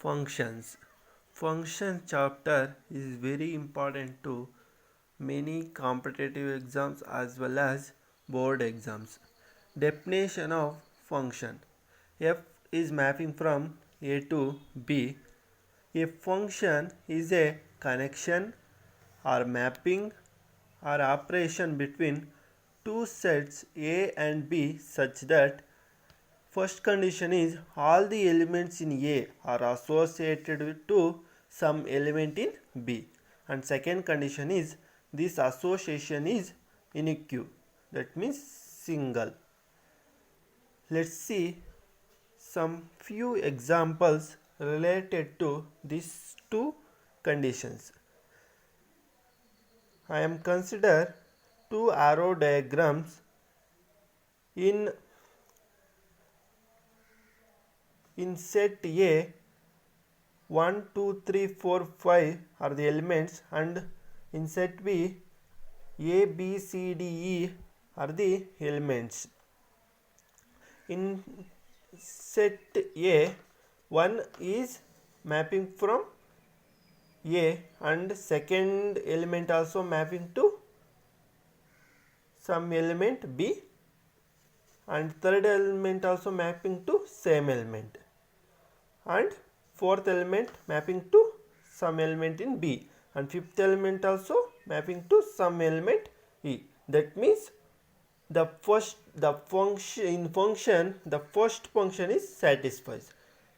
Functions. Function chapter is very important to many competitive exams as well as board exams. Definition of function. F is mapping from A to B. A function is a connection or mapping or operation between two sets A and B such that first condition is all the elements in A are associated to some element in B, and second condition is this association is unique, that means single. Let's see some few examples related to these two conditions. I am consider two arrow diagrams in set A. 1, 2, 3, 4, 5 are the elements, and in set B, A, B, C, D, E are the elements. In set A, 1 is mapping from A and second element also mapping to some element B, and third element also mapping to same element, and fourth element mapping to some element in B, and fifth element also mapping to some element E. That means the first function is satisfies.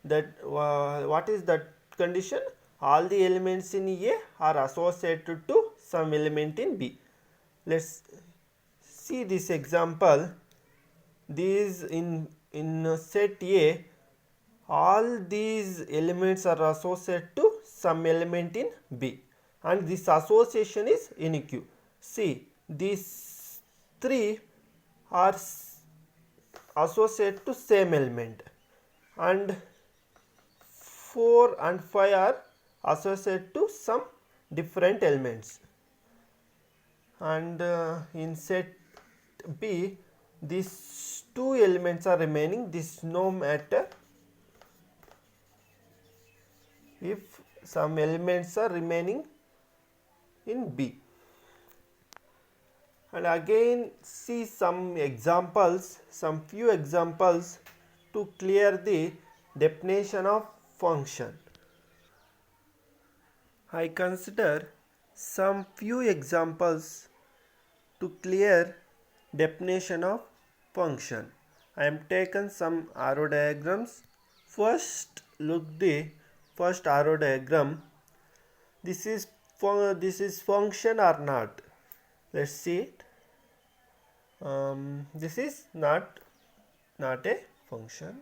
That what is that condition? All the elements in A are associated to some element in B. Let's see this example. These in set A, all these elements are associated to some element in B, and this association is unique. See, these three are associated to same element, and 4 and 5 are associated to some different elements, and in set B, these two elements are remaining. This no matter if some elements are remaining in B. And again see some examples, some few examples to clear the definition of function. I consider some few examples to clear definition of function. I am taken some arrow diagrams. First look the first arrow diagram. This is function or not? Let's see it. This is not a function.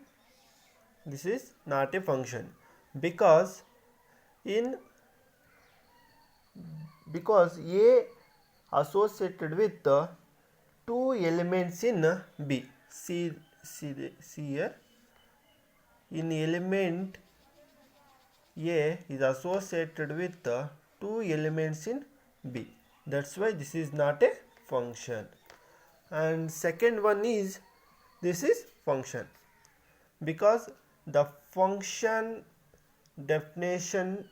This is not a function because A associated with the two elements in B. See here. In element A is associated with the two elements in B. That's why this is not a function. And second one is this is function because the function definition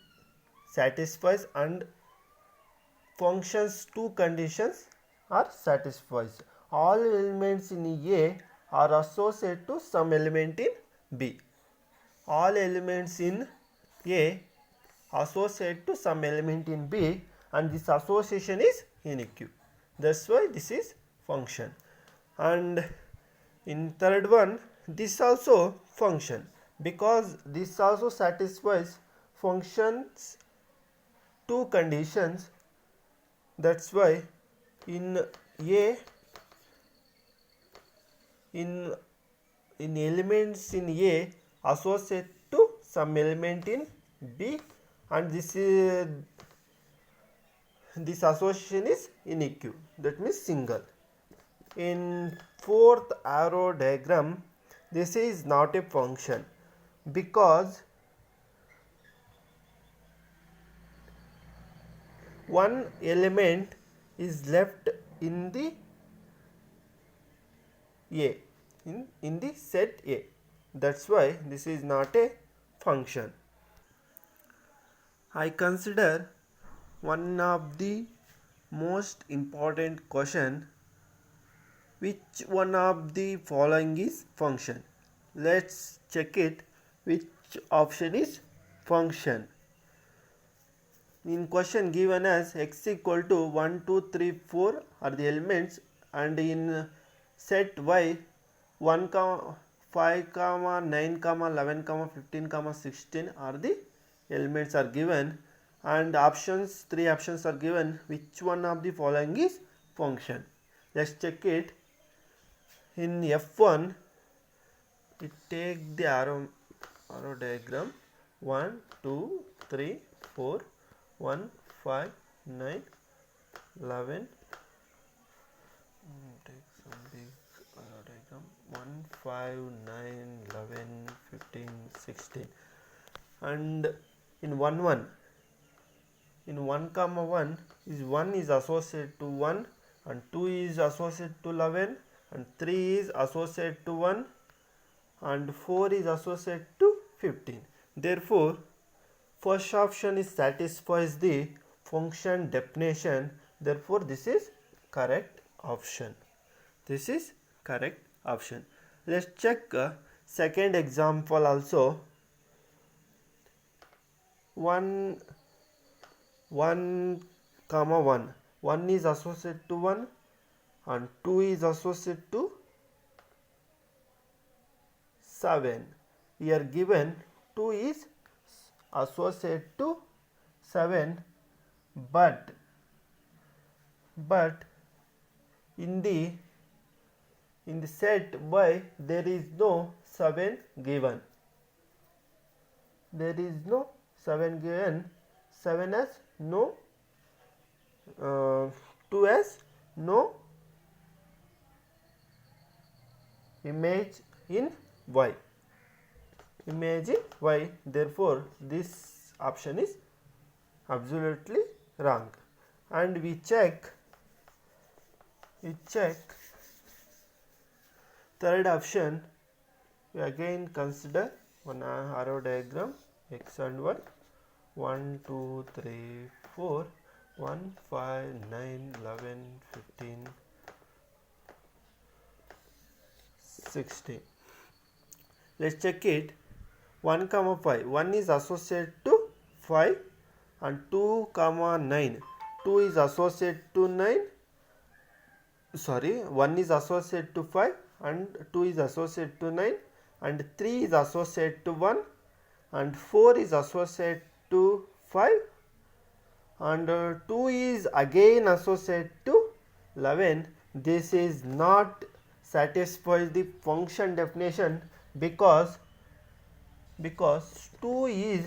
satisfies and functions two conditions are satisfies. All elements in A are associated to some element in B. All elements in A associated to some element in B, and this association is unique. That's why this is function. And in third one, this also function because this also satisfies functions two conditions. That's why in A, in elements in A associate to some element in B, and this association is unique, that means single. In fourth arrow diagram, this is not a function because one element is left in the A, in the set A. That's why this is not a function. I consider one of the most important question, which one of the following is function. Let's check it, which option is function. In question given as x equal to 1, 2, 3, 4 are the elements, and in set y 1, 5, 9, 11, 15, 16 are the elements are given, and options, three options are given. Which one of the following is function? Let's check it. In F1, we take the arrow diagram 1, 2, 3, 4, 1, 5, 9, 11. Take some big arrow diagram 1, 5, 9, 11, 15, 16. And in 1, 1, in 1 comma 1 is 1 is associated to 1, and 2 is associated to 11, and 3 is associated to 1, and 4 is associated to 15. Therefore, first option is satisfies the function definition. Therefore, this is correct option. This is correct option. Let's check second example also. 1 comma 1. 1 is associated to 1, and 2 is associated to 7. Here given 2 is associated to 7, but in the set y there is no 7 given. There is no 7 given. 7 has no 2 has no image in y. Image in y. Therefore, this option is absolutely wrong. And we check third option. We again consider one arrow diagram x and y. 1, 2, 3, 4, 1, 5, 9, 11, 15, 16. Let's check it. 1 comma 5. 1 is associated to 5, and 2 comma 9. 2 is associated to 9. Sorry, 1 is associated to 5, and 2 is associated to 9, and 3 is associated to 1, and 4 is associated to 5, and 2 is again associated to 11. This is not satisfies the function definition, because 2 is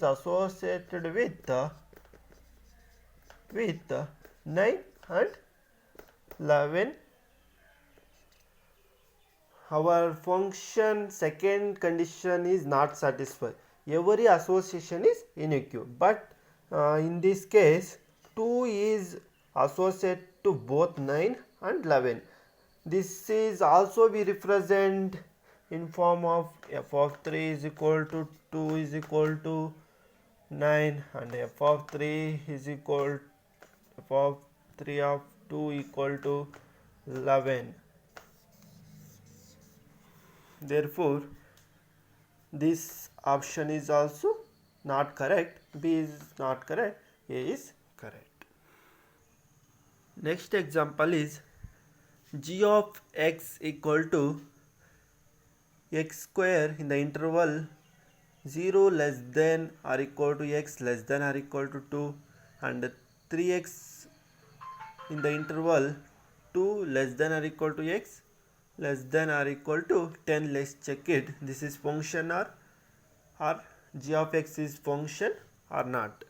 associated with 9 and 11. Our function second condition is not satisfied. Every association is unique, but in this case 2 is associated to both 9 and 11. This is also be represent in form of f of 3 is equal to 2 is equal to 9, and f of 3 is equal f of 3 of 2 equal to 11. Therefore, this option is also not correct. B is not correct. A is correct. Next example is g of x equal to x square in the interval 0 less than or equal to x less than or equal to 2, and 3x in the interval 2 less than or equal to x less than or equal to 10. Let's check it. This is function or g of x is function or not.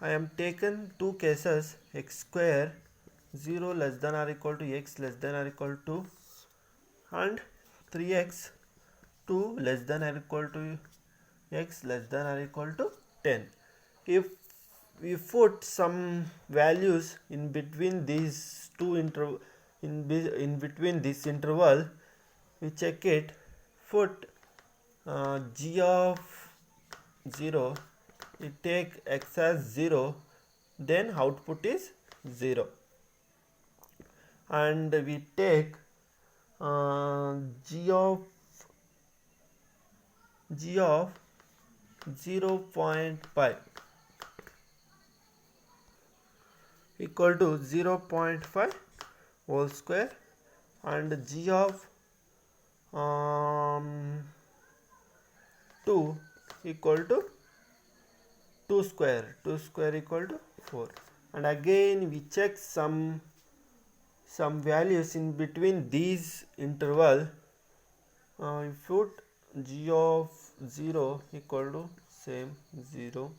I am taken two cases, x square 0 less than or equal to x less than or equal to, and 3x 2 less than or equal to x less than or equal to 10. If we put some values in between these two in between this interval, we check it. Put g of 0, we take x as 0, then output is 0, and we take g of 0.5 equal to 0.5 whole square, and g of 2 equal to 2 square equal to 4, and again we check some values in between these interval. We put g of 0 equal to same 0,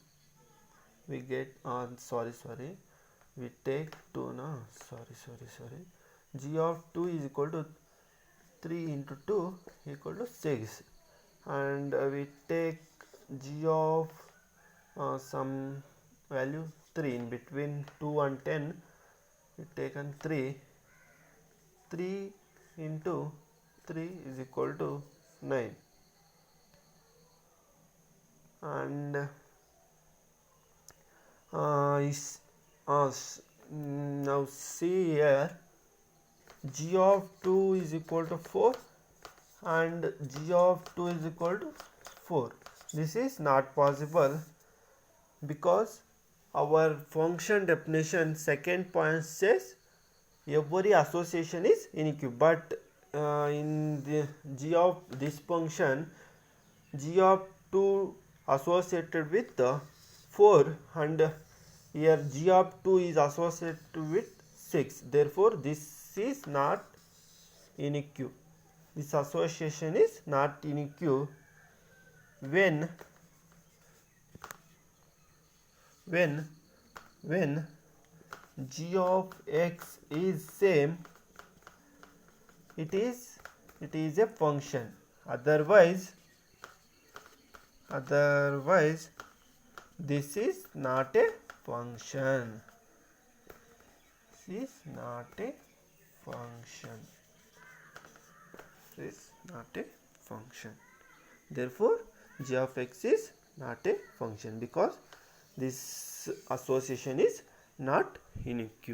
we get we take 2 g of 2 is equal to 3 into 2 equal to 6, and we take g of some value 3 in between 2 and 10, we taken 3 into 3 is equal to 9, and now see here, g of 2 is equal to 4 and g of 2 is equal to 4. This is not possible because our function definition second point says every association is unique, but in the g of this function, g of 2 associated with 4, and here g of 2 is associated with 6, therefore this is not unique. This association is not unique when g of x is same, it is a function, otherwise this is not a function. This is not a function. Therefore g of x is not a function because this association is not unique.